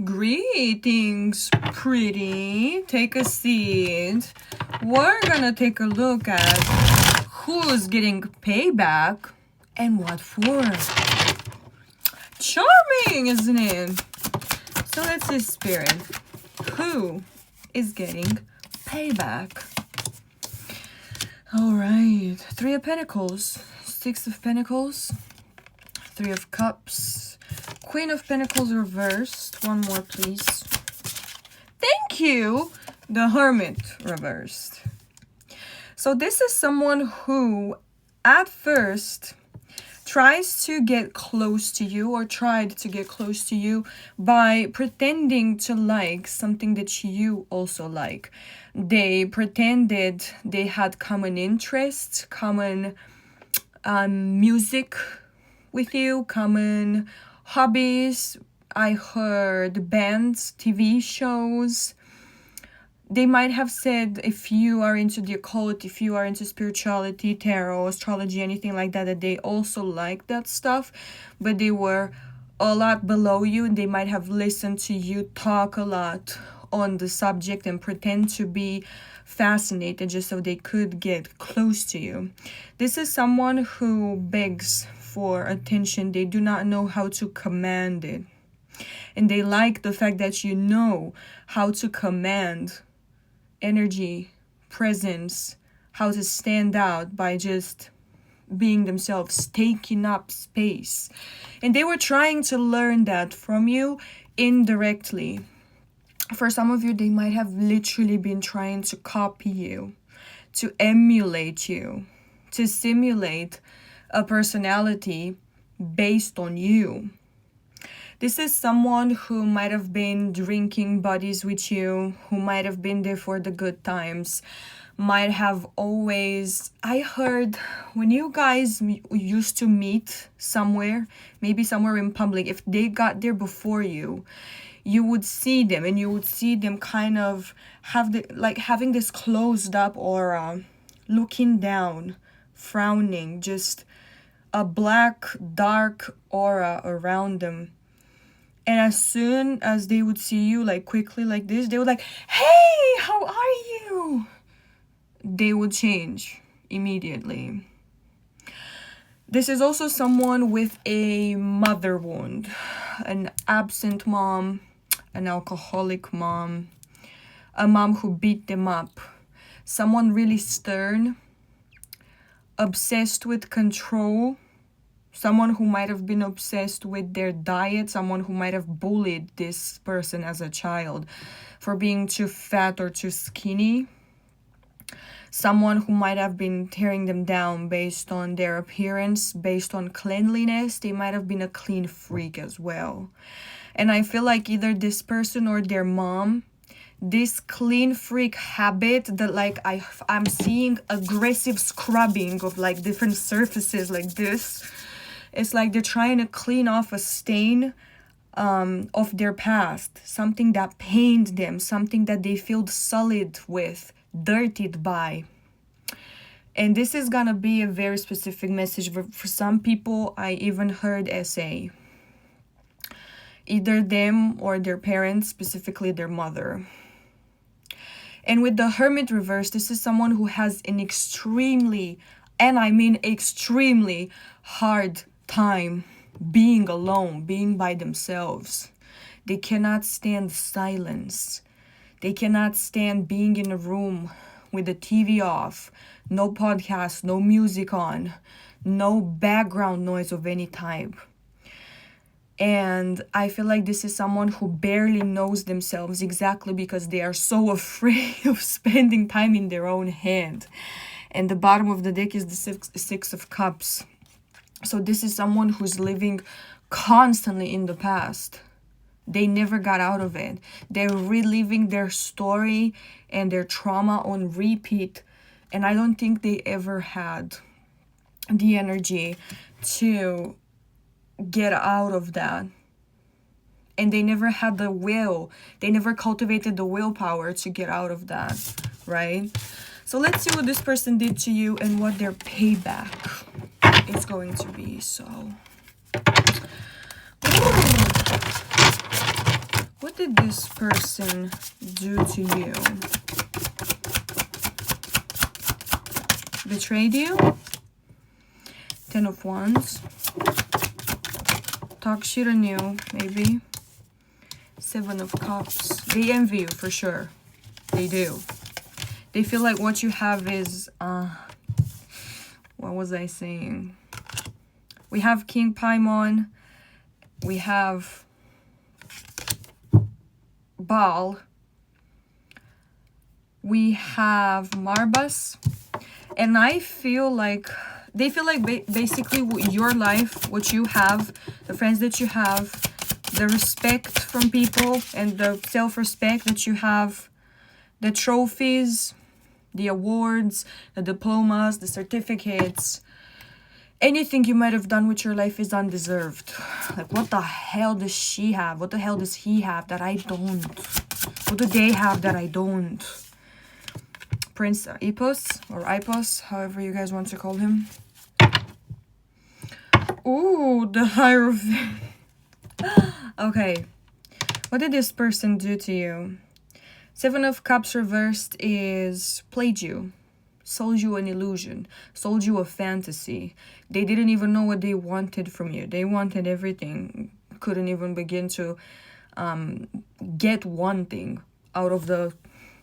Greetings, pretty. Take a seat. We're gonna take a look at who's getting payback and what for. Charming, isn't it? So let's see, Spirit. Who is getting payback? Alright. 3 of Pentacles. 6 of Pentacles. 3 of Cups. Queen of Pentacles reversed. One more, please. Thank you. The Hermit reversed. So this is someone who, at first, tries to get close to you or tried to get close to you by pretending to like something that you also like. They pretended they had common interests, common music with you, common hobbies. I heard bands, TV shows. They might have said if you are into the occult, if you are into spirituality, tarot, astrology, anything like that, that they also like that stuff, but they were a lot below you, and they might have listened to you talk a lot on the subject and pretend to be fascinated just so they could get close to you. This is someone who begs for attention. They do not know how to command it. And they like the fact that you know how to command energy, presence, how to stand out by just being themselves, taking up space. And they were trying to learn that from you indirectly. For some of you, they might have literally been trying to copy you, to emulate you, to simulate a personality based on you. This is someone who might have been drinking buddies with you, who might have been there for the good times, might have always... I heard when you guys used to meet somewhere, maybe somewhere in public, if they got there before you, you would see them, and you would see them kind of have having this closed up aura, looking down, frowning, just a black, dark aura around them. And as soon as they would see you, quickly like this, they would hey, how are you? They would change immediately. This is also someone with a mother wound, an absent mom, an alcoholic mom, a mom who beat them up, someone really stern, obsessed with control, someone who might have been obsessed with their diet, someone who might have bullied this person as a child for being too fat or too skinny, someone who might have been tearing them down based on their appearance, based on cleanliness. They might have been a clean freak as well. And I feel like either this person or their mom, this clean freak habit that I'm seeing aggressive scrubbing of different surfaces like this. It's like they're trying to clean off a stain of their past, something that pained them, something that they feel sullied with, dirtied by. And this is gonna be a very specific message. For some people, I even heard SA. Either them or their parents, specifically their mother. And with the Hermit reverse, this is someone who has an extremely, and I mean extremely, hard time being alone, being by themselves. They cannot stand silence. They cannot stand being in a room with the TV off, no podcast, no music on, no background noise of any type. And I feel like this is someone who barely knows themselves, exactly because they are so afraid of spending time in their own head. And the bottom of the deck is the Six of Cups. So this is someone who's living constantly in the past. They never got out of it. They're reliving their story and their trauma on repeat. And I don't think they ever had the energy to get out of that. And they never had the will. They never cultivated the willpower to get out of that, right? So let's see what this person did to you and what their payback is going to be. So what did this person do to you? Betrayed you? 10 of Wands. Talk shit on you, maybe. 7 of Cups. They envy you for sure. They do. They feel like what you have is, what was I saying? We have King Paimon. We have Baal. We have Marbas. And I feel like they feel like basically your life, what you have, the friends that you have, the respect from people and the self-respect that you have, the trophies, the awards, the diplomas, the certificates, anything you might have done with your life is undeserved. Like, what the hell does she have? What the hell does he have that I don't? What do they have that I don't? Prince Epos, or Ipos, however you guys want to call him. Ooh, the Hierophant. Okay. What did this person do to you? 7 of Cups reversed is played you. Sold you an illusion. Sold you a fantasy. They didn't even know what they wanted from you. They wanted everything. Couldn't even begin to get one thing out of the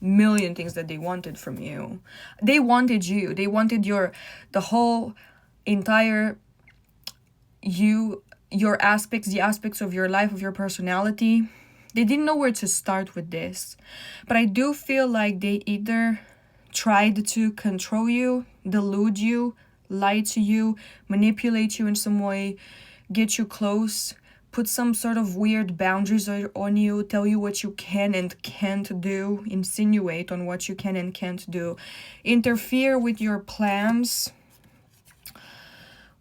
million things that they wanted from you. They wanted you. They wanted the whole entire you, your aspects, the aspects of your life, of your personality. They didn't know where to start with this. But I do feel like they either tried to control you, delude you, lie to you, manipulate you in some way, get you close, put some sort of weird boundaries on you, tell you what you can and can't do, insinuate on what you can and can't do, interfere with your plans.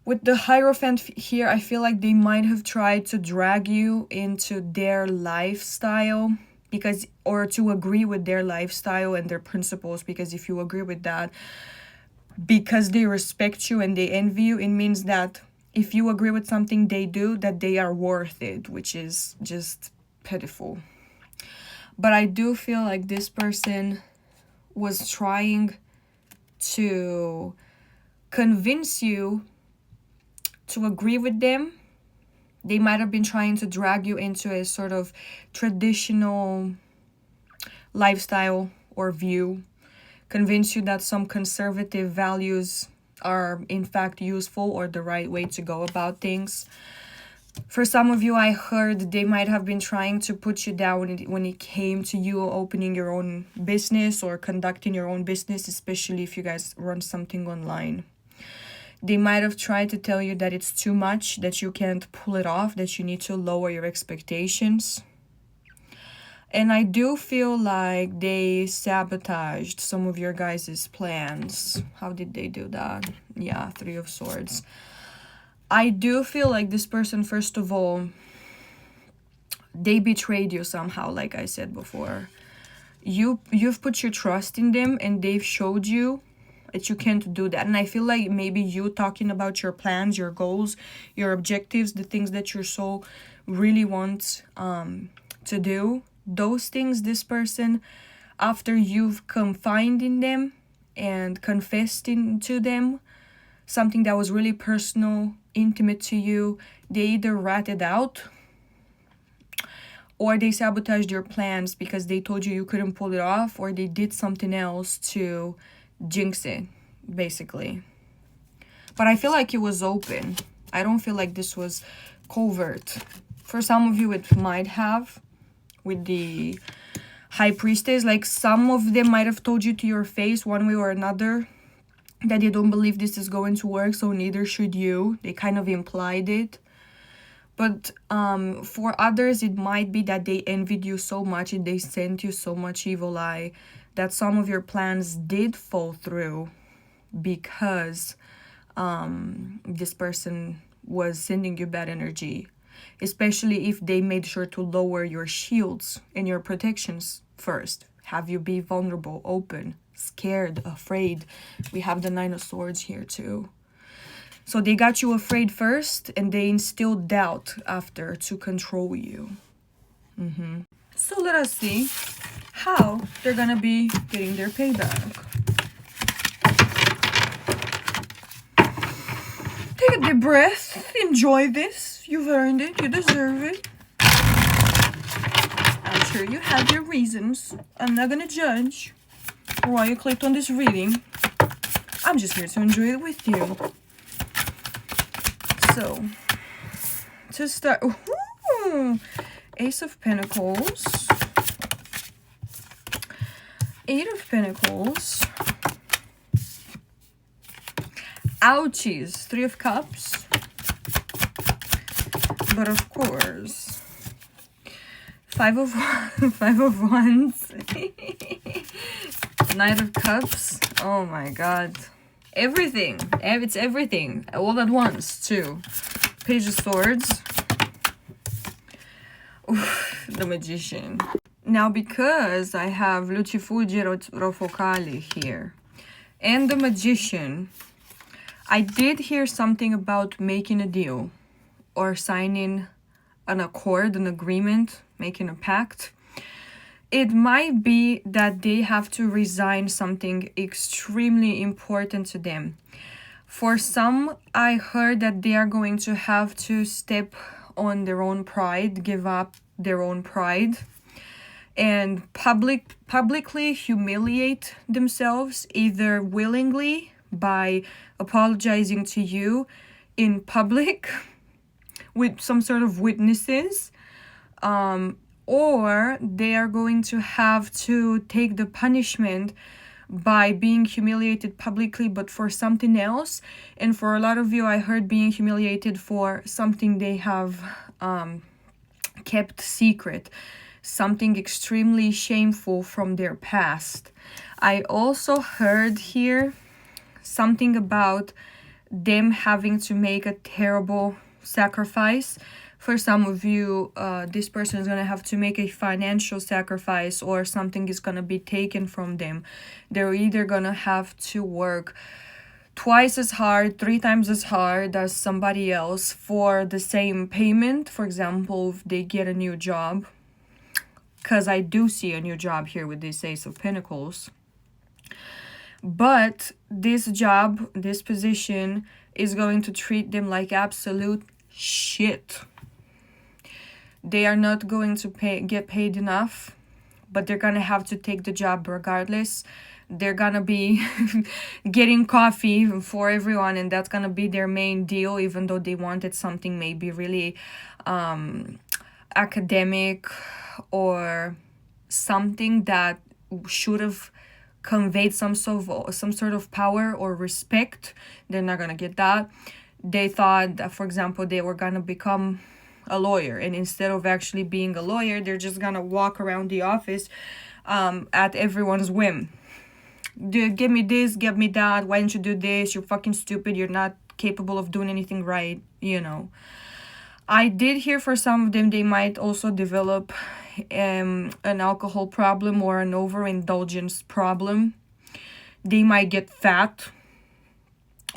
With the Hierophant here, I feel like they might have tried to drag you into their lifestyle, because, or to agree with their lifestyle and their principles, because if you agree with that, because they respect you and they envy you, it means that if you agree with something they do, that they are worth it, which is just pitiful. But I do feel like this person was trying to convince you to agree with them. They might have been trying to drag you into a sort of traditional lifestyle or view, convince you that some conservative values are in fact useful or the right way to go about things. For some of you, I heard they might have been trying to put you down when it came to you opening your own business or conducting your own business, especially if you guys run something online. They might have tried to tell you that it's too much, that you can't pull it off, that you need to lower your expectations. And I do feel like they sabotaged some of your guys' plans. How did they do that? Yeah, 3 of Swords. I do feel like this person, first of all, they betrayed you somehow, like I said before. You've put your trust in them and they've showed you that you can't do that. And I feel like maybe you talking about your plans, your goals, your objectives, the things that you so really want to do, those things, this person, after you've confided in them and confessed to them something that was really personal, intimate to you, they either ratted out or they sabotaged your plans because they told you couldn't pull it off, or they did something else to jinx it, basically. But I feel like it was open. I don't feel like this was covert. For some of you, it might have, with the High Priestess. Like, some of them might have told you to your face one way or another that they don't believe this is going to work, so neither should you. They kind of implied it. But for others, it might be that they envied you so much and they sent you so much evil eye that some of your plans did fall through because this person was sending you bad energy. Especially if they made sure to lower your shields and your protections first. Have you be vulnerable, open, scared, afraid. We have the 9 of Swords here too. So they got you afraid first and they instilled doubt after to control you. So So let us see how they're gonna be getting their payback. Take a deep breath. Enjoy this. You've earned it. You deserve it. I'm sure you have your reasons. I'm not gonna judge why you clicked on this reading. I'm just here to enjoy it with you. So, to start, ooh, Ace of Pentacles, Eight of Pentacles, ouchies, Three of Cups, but of course, Five of Wands, Knight of Cups. Oh my God. Everything. It's everything. All at once, too. Page of Swords. Oof, the Magician. Now, because I have Lucifugge Rofocale here and the Magician, I did hear something about making a deal or signing an accord, an agreement, making a pact. It might be that they have to resign something extremely important to them. For some, I heard that they are going to have to step on their own pride, give up their own pride, and publicly humiliate themselves, either willingly by apologizing to you in public with some sort of witnesses, or they are going to have to take the punishment by being humiliated publicly, but for something else. And for a lot of you, I heard being humiliated for something they have kept secret, something extremely shameful from their past. I also heard here something about them having to make a terrible sacrifice. For some of you, this person is going to have to make a financial sacrifice, or something is going to be taken from them. They're either going to have to work twice as hard, 3 times as hard as somebody else for the same payment. For example, if they get a new job, because I do see a new job here with this Ace of Pentacles. But this job, this position, is going to treat them like absolute shit. They are not going to get paid enough, but they're going to have to take the job regardless. They're going to be getting coffee for everyone, and that's going to be their main deal, even though they wanted something maybe really academic or something that should have conveyed some sort of power or respect. They're not going to get that. They thought that, for example, they were going to become a lawyer, and instead of actually being a lawyer, they're just gonna walk around the office at everyone's whim. Give me this, give me that, why didn't you do this, you're fucking stupid, you're not capable of doing anything right, you know. I did hear for some of them they might also develop an alcohol problem or an overindulgence problem. They might get fat,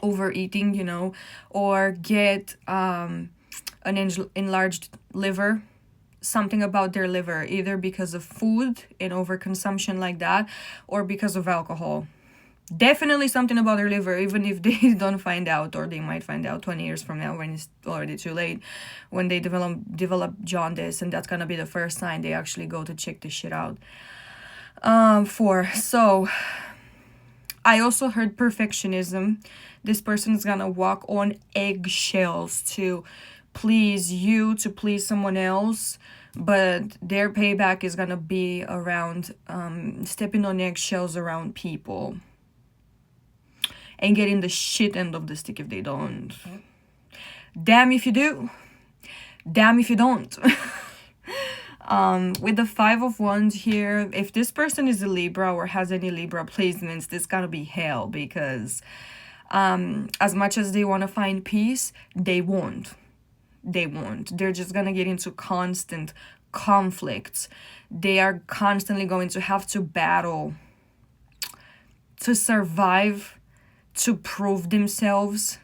overeating, you know, or get an enlarged liver, something about their liver, either because of food and overconsumption like that, or because of alcohol. Definitely something about their liver, even if they don't find out, or they might find out 20 years from now when it's already too late, when they develop jaundice, and that's gonna be the first sign they actually go to check this shit out. So I also heard perfectionism. This person is gonna walk on eggshells to please you, to please someone else, but their payback is gonna be around stepping on eggshells around people and getting the shit end of the stick if they don't. Damn if you do, damn if you don't. With the Five of Wands here, if this person is a Libra or has any Libra placements, this gotta be hell, because as much as they want to find peace, they won't. They're just gonna get into constant conflicts. They are constantly going to have to battle to survive, to prove themselves,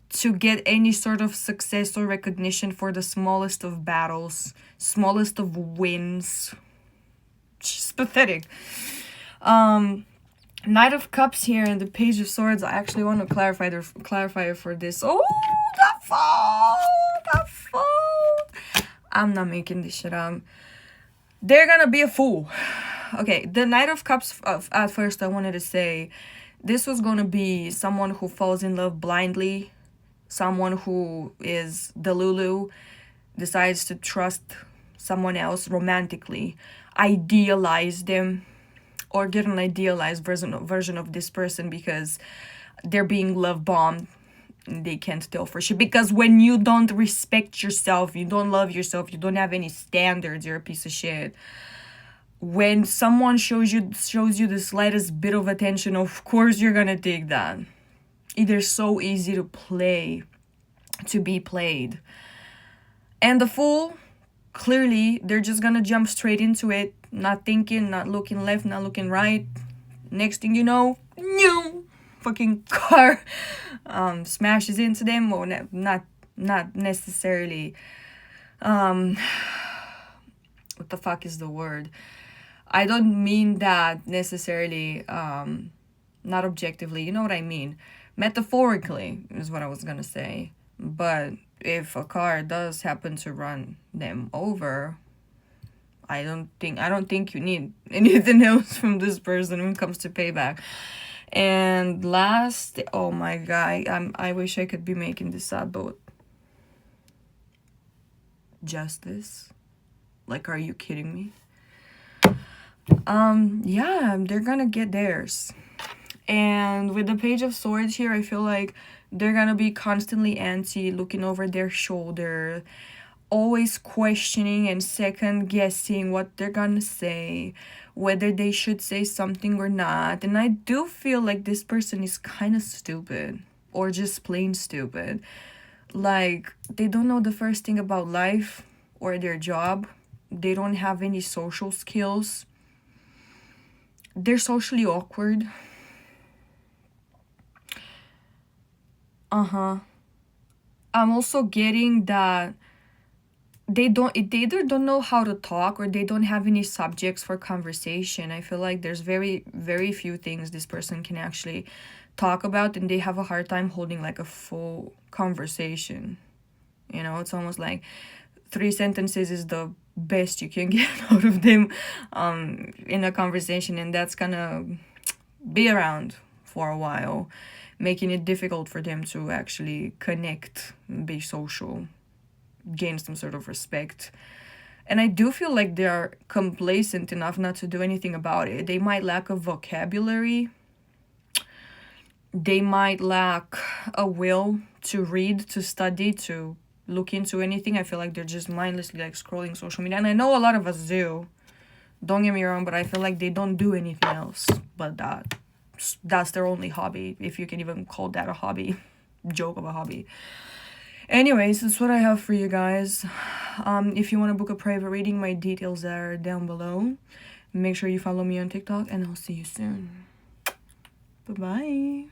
to get any sort of success or recognition for the smallest of battles, smallest of wins. pathetic. Knight of Cups here and the Page of Swords. I actually want to clarify for this. Oh, the fool. I'm not making this shit up. They're gonna be a fool. Okay, the Knight of Cups, at first I wanted to say, this was gonna be someone who falls in love blindly, someone who is Delulu, decides to trust someone else romantically, idealize them, or get an idealized version of this person because they're being love bombed. They can't tell for sure. Because when you don't respect yourself, you don't love yourself, you don't have any standards, you're a piece of shit. When someone shows you the slightest bit of attention, of course you're gonna take that. They're so easy to be played. And the Fool, clearly, they're just gonna jump straight into it, not thinking, not looking left, not looking right. Next thing you know, fucking car smashes into them, or not necessarily. What the fuck is the word? I don't mean that necessarily, not objectively. You know what I mean? Metaphorically is what I was gonna say. But if a car does happen to run them over, I don't think you need anything else from this person when it comes to payback. And last, oh my god, I wish I could be making this up, but Justice. Like, are you kidding me? Yeah, they're gonna get theirs. And with the Page of Swords here, I feel like they're gonna be constantly antsy, looking over their shoulder, always questioning and second guessing what they're gonna say, whether they should say something or not. And I do feel like this person is kind of stupid, or just plain stupid. Like, they don't know the first thing about life or their job. They don't have any social skills. They're socially awkward. I'm also getting that they either don't know how to talk, or they don't have any subjects for conversation. I feel like there's very, very few things this person can actually talk about, and they have a hard time holding like a full conversation. You know, it's almost like 3 sentences is the best you can get out of them in a conversation, and that's gonna be around for a while, making it difficult for them to actually connect, be social, gain some sort of respect. And I do feel like they are complacent enough not to do anything about it. They might lack a vocabulary. They might lack a will to read, to study, to look into anything. I feel like they're just mindlessly like scrolling social media. And I know a lot of us do. Don't get me wrong, but I feel like they don't do anything else but that. That's their only hobby, if you can even call that a hobby. Joke of a hobby. Anyways, that's what I have for you guys. If you want to book a private reading, my details are down below. Make sure you follow me on TikTok, and I'll see you soon. Bye-bye.